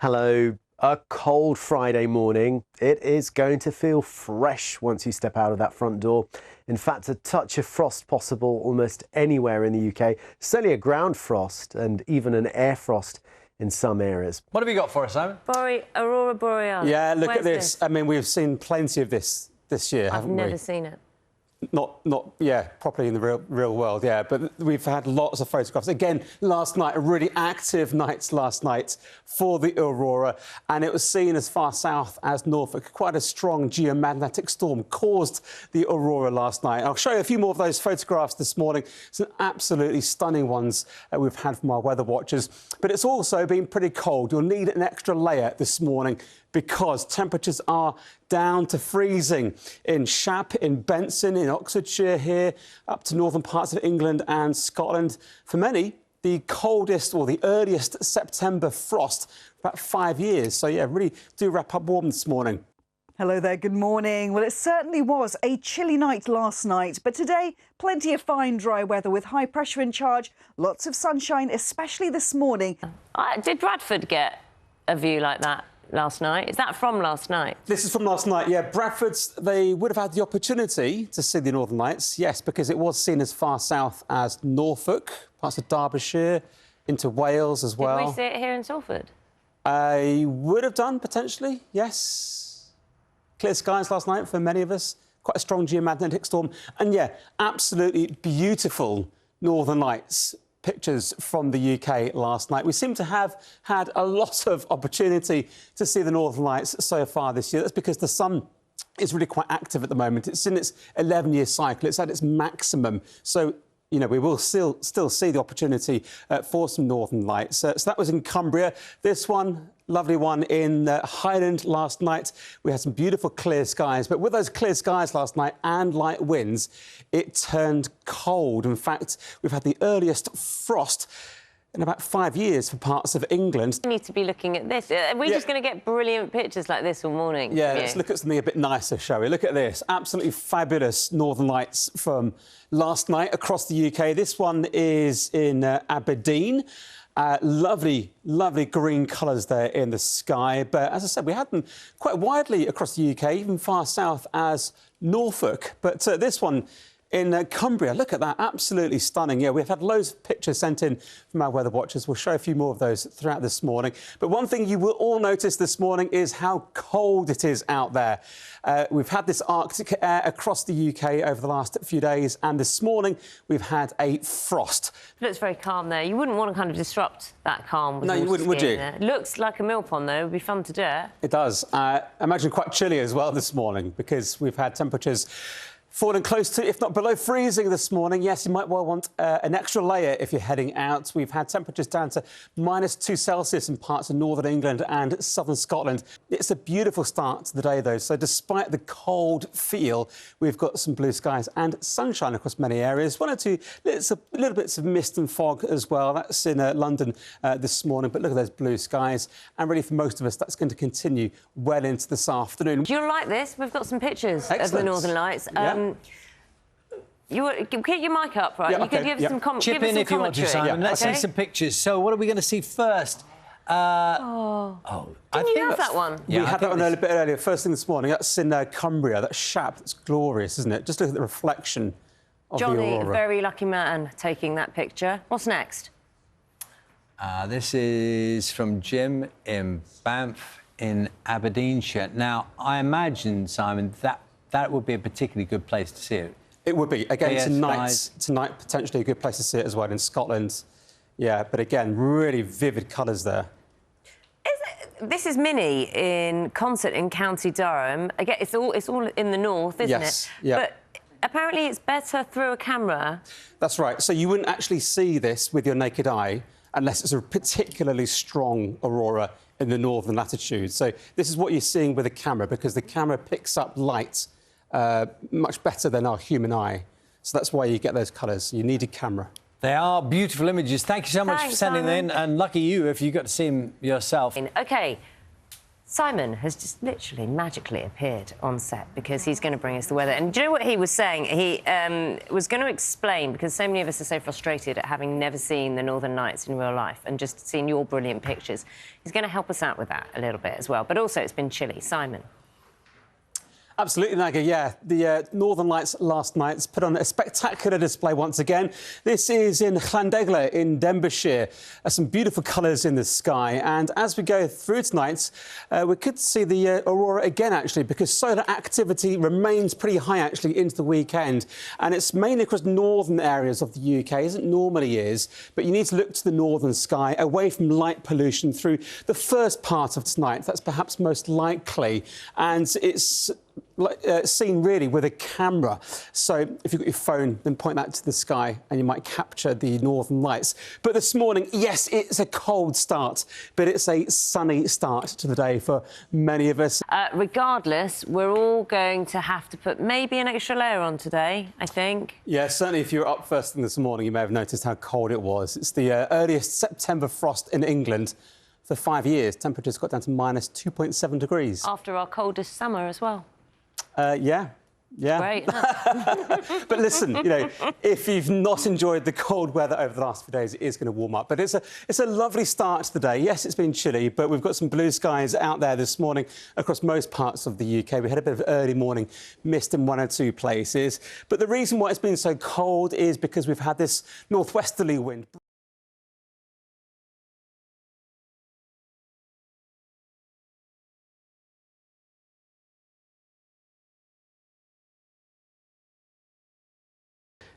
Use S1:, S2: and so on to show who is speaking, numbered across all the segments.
S1: Hello. A cold Friday morning. It is going to feel fresh once you step out of that front door. In fact, a touch of frost possible almost anywhere in the UK. Certainly a ground frost and even an air frost in some areas.
S2: What have you got for us, Simon?
S3: Aurora Borealis.
S4: Yeah, look
S3: Where's
S4: at this. I mean, we've seen plenty of this year, haven't we?
S3: I've never seen it.
S4: Not properly in the real world, yeah. But we've had lots of photographs. Again, last night, a really active night last night for the Aurora, and it was seen as far south as Norfolk. Quite a strong geomagnetic storm caused the Aurora last night. I'll show you a few more of those photographs this morning. Some absolutely stunning ones we've had from our weather watchers. But it's also been pretty cold. You'll need an extra layer this morning because temperatures are down to freezing in Shap, in Benson, in Oxfordshire here, up to northern parts of England and Scotland. For many, the coldest or the earliest September frost for about 5 years. So, yeah, really do wrap up warm this morning.
S5: Hello there, good morning. Well, it certainly was a chilly night last night, but today, plenty of fine, dry weather with high pressure in charge, lots of sunshine, especially this morning.
S3: Did Bradford get a view like that last night? Is that from last night?
S4: This is from last night, yeah. Bradford's, they would have had the opportunity to see the Northern Lights, yes, because it was seen as far south as Norfolk, parts of Derbyshire, into Wales as well.
S3: Did we see it here in Salford?
S4: I would have done, potentially, yes. Clear skies last night for many of us. Quite a strong geomagnetic storm. And, yeah, absolutely beautiful Northern Lights pictures from the UK last night. We seem to have had a lot of opportunity to see the Northern Lights so far this year. That's because the sun is really quite active at the moment. It's in its 11-year cycle. It's at its maximum. So, you know, we will still see the opportunity for some Northern Lights. So that was in Cumbria. This one, lovely one in Highland last night. We had some beautiful clear skies, but with those clear skies last night and light winds, it turned cold. In fact, we've had the earliest frost in about 5 years for parts of England.
S3: We need to be looking at this. Are we just going to get brilliant pictures like this all morning?
S4: Yeah, let's look at something a bit nicer, shall we? Look at this. Absolutely fabulous Northern Lights from last night across the UK. This one is in Aberdeen. Lovely, lovely green colours there in the sky. But as I said, we had them quite widely across the UK, even far south as Norfolk. But this one in Cumbria, look at that, absolutely stunning. Yeah, we've had loads of pictures sent in from our weather watchers. We'll show a few more of those throughout this morning. But one thing you will all notice this morning is how cold it is out there. We've had this Arctic air across the UK over the last few days, and this morning we've had a frost.
S3: It looks very calm there. You wouldn't want to kind of disrupt that calm with
S4: No, you wouldn't, would you?
S3: there. It looks like a mill pond, though. It would be fun to do it.
S4: It does. I imagine quite chilly as well this morning because we've had temperatures falling close to, if not below freezing this morning. Yes, you might well want an extra layer if you're heading out. We've had temperatures down to -2 Celsius in parts of northern England and southern Scotland. It's a beautiful start to the day, though. So despite the cold feel, we've got some blue skies and sunshine across many areas. One or two little bits of mist and fog as well. That's in London this morning. But look at those blue skies. And really, for most of us, that's going to continue well into this afternoon.
S3: Do you like this? We've got some pictures of the Northern Lights. You get your mic up, right?
S4: Yeah,
S3: you can give some
S2: Chip in if you want to, Simon. Let's see some pictures. So what are we going to see first?
S3: Didn't you have that one?
S4: We had that one a bit earlier, first thing this morning. That's in Cumbria, that Shap. That's glorious, isn't it? Just look at the reflection of the
S3: Johnny,
S4: Aurora.
S3: very lucky man, taking that picture. What's next?
S2: This is from Jim in Banff in Aberdeenshire. Now, I imagine, Simon, that would be a particularly good place to see it.
S4: It would be. Again, tonight, potentially a good place to see it as well in Scotland. Yeah, but again, really vivid colours there.
S3: This is Minnie in concert in County Durham. Again, it's all in the north, isn't it?
S4: Yeah.
S3: But apparently it's better through a camera.
S4: That's right. So you wouldn't actually see this with your naked eye unless it's a particularly strong aurora in the northern latitude. So this is what you're seeing with a camera because the camera picks up light much better than our human eye. So that's why you get those colours. You need a camera.
S2: They are beautiful images. Thank you so much for sending them in, and lucky you if you got to see them yourself.
S3: OK, Simon has just literally magically appeared on set because he's going to bring us the weather. And do you know what he was saying? He was going to explain, because so many of us are so frustrated at having never seen the Northern Lights in real life and just seen your brilliant pictures. He's going to help us out with that a little bit as well. But also, it's been chilly. Simon.
S4: Absolutely, Naga, yeah. The Northern Lights last night's put on a spectacular display once again. This is in Llandegle in Denbighshire. Some beautiful colours in the sky. And as we go through tonight, we could see the aurora again, actually, because solar activity remains pretty high, actually, into the weekend. And it's mainly across northern areas of the UK, as it normally is. But you need to look to the northern sky, away from light pollution through the first part of tonight. That's perhaps most likely. And it's seen really with a camera. So if you've got your phone, then point that to the sky and you might capture the Northern Lights. But this morning, yes, it's a cold start, but it's a sunny start to the day for many of us.
S3: Regardless, we're all going to have to put maybe an extra layer on today, I think.
S4: Yeah, certainly if you were up first thing this morning, you may have noticed how cold it was. It's the earliest September frost in England for 5 years. Temperatures got down to minus 2.7 degrees.
S3: After our coldest summer as well.
S4: Yeah.
S3: Great.
S4: But listen, you know, if you've not enjoyed the cold weather over the last few days, it is going to warm up. But it's a lovely start to the day. Yes, it's been chilly, but we've got some blue skies out there this morning across most parts of the UK. We had a bit of early morning mist in 1 or 2 places. But the reason why it's been so cold is because we've had this northwesterly wind.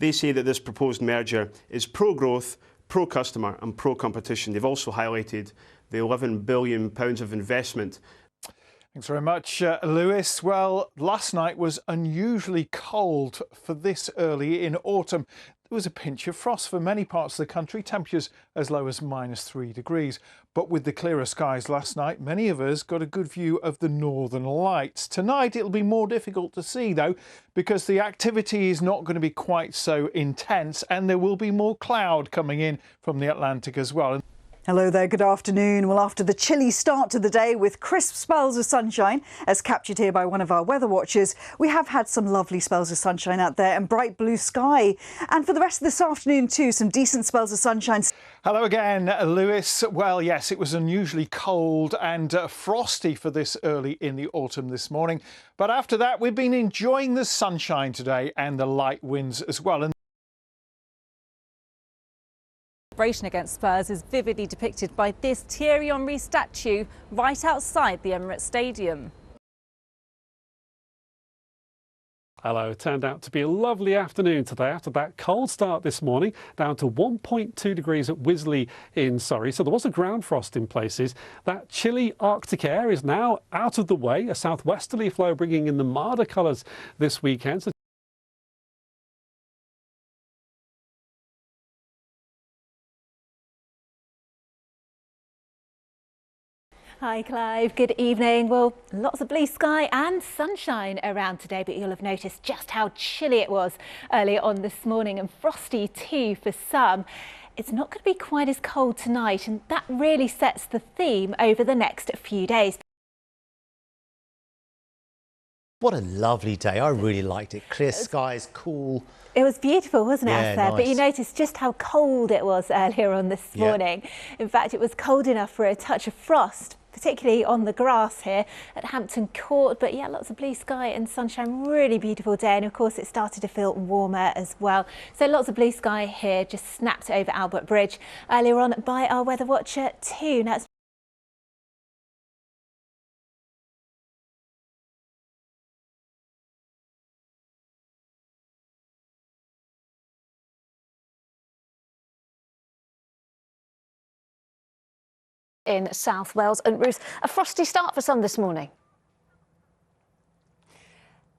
S6: They say that this proposed merger is pro-growth, pro-customer and pro-competition. They've also highlighted the £11 billion of investment.
S7: Thanks very much, Lewis. Well, last night was unusually cold for this early in autumn. There was a pinch of frost for many parts of the country, temperatures as low as minus 3 degrees. But with the clearer skies last night, many of us got a good view of the Northern Lights. Tonight it'll be more difficult to see, though, because the activity is not going to be quite so intense and there will be more cloud coming in from the Atlantic as well.
S5: Hello there, good afternoon. Well, after the chilly start to the day with crisp spells of sunshine, as captured here by one of our weather watchers, we have had some lovely spells of sunshine out there and bright blue sky. And for the rest of this afternoon too, some decent spells of sunshine.
S7: Hello again, Lewis. Well, yes, it was unusually cold and frosty for this early in the autumn this morning. But after that, we've been enjoying the sunshine today and the light winds as well.
S8: Against Spurs is vividly depicted by this Thierry Henry statue right outside the Emirates Stadium.
S9: Hello, it turned out to be a lovely afternoon today after that cold start this morning, down to 1.2 degrees at Wisley in Surrey. So there was a ground frost in places. That chilly Arctic air is now out of the way, a southwesterly flow bringing in the milder colours this weekend. So
S8: Hi Clive, good evening. Well, lots of blue sky and sunshine around today, but you'll have noticed just how chilly it was earlier on this morning and frosty too for some. It's not going to be quite as cold tonight, and that really sets the theme over the next few days.
S10: What a lovely day. I really liked it. Clear skies, cool.
S8: It was beautiful, wasn't it,
S10: Yeah,
S8: Esther?
S10: nice.
S8: But you noticed just how cold it was earlier on this morning. In fact, it was cold enough for a touch of frost, particularly on the grass here at Hampton Court. But yeah, lots of blue sky and sunshine, really beautiful day. And of course, it started to feel warmer as well. So lots of blue sky here, just snapped over Albert Bridge earlier on by our weather watcher too. Now,
S11: in South Wales. And Ruth, a frosty start for some this morning.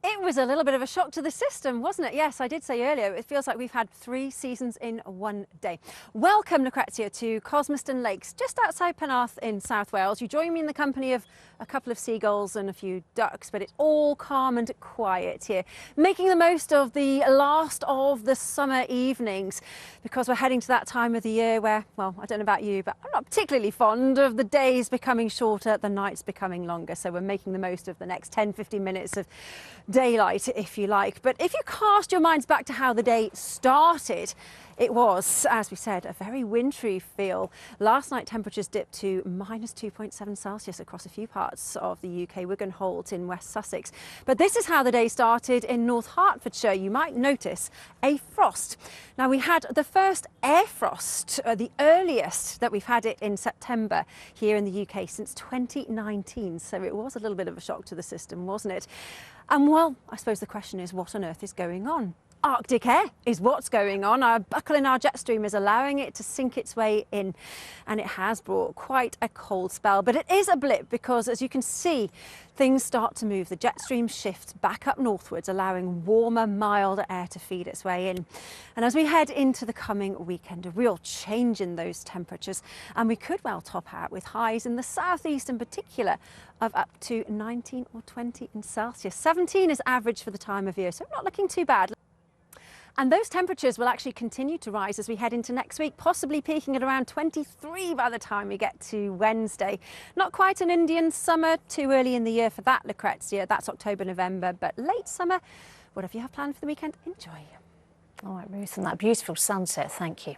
S11: It was a little bit of a shock to the system, wasn't it? Yes, I did say earlier, it feels like we've had 3 seasons in one day. Welcome, Lucrezia, to Cosmiston Lakes, just outside Penarth in South Wales. You join me in the company of a couple of seagulls and a few ducks, but it's all calm and quiet here, making the most of the last of the summer evenings, because we're heading to that time of the year where, well, I don't know about you, but I'm not particularly fond of the days becoming shorter, the nights becoming longer. So we're making the most of the next 10-15 minutes of daylight, if you like. But if you cast your minds back to how the day started, it was, as we said, a very wintry feel. Last night temperatures dipped to -2.7 Celsius across a few parts of the UK, Wigan Holt in West Sussex. But this is how the day started in North Hertfordshire. You might notice a frost. Now, we had the first air frost, the earliest that we've had it in September here in the UK since 2019. So it was a little bit of a shock to the system, wasn't it? And well, I suppose the question is, what on earth is going on? Arctic air is what's going on. Our buckle in our jet stream is allowing it to sink its way in, and it has brought quite a cold spell. But it is a blip because, as you can see, things start to move. The jet stream shifts back up northwards, allowing warmer, milder air to feed its way in. And as we head into the coming weekend, a real change in those temperatures, and we could well top out with highs in the southeast in particular of up to 19 or 20 in Celsius. 17 is average for the time of year, so not looking too bad. And those temperatures will actually continue to rise as we head into next week, possibly peaking at around 23 by the time we get to Wednesday. Not quite an Indian summer, too early in the year for that, Lucrezia. That's October, November, but late summer. Whatever you have planned for the weekend, enjoy.
S12: All right, Ruth, and that beautiful sunset, thank you.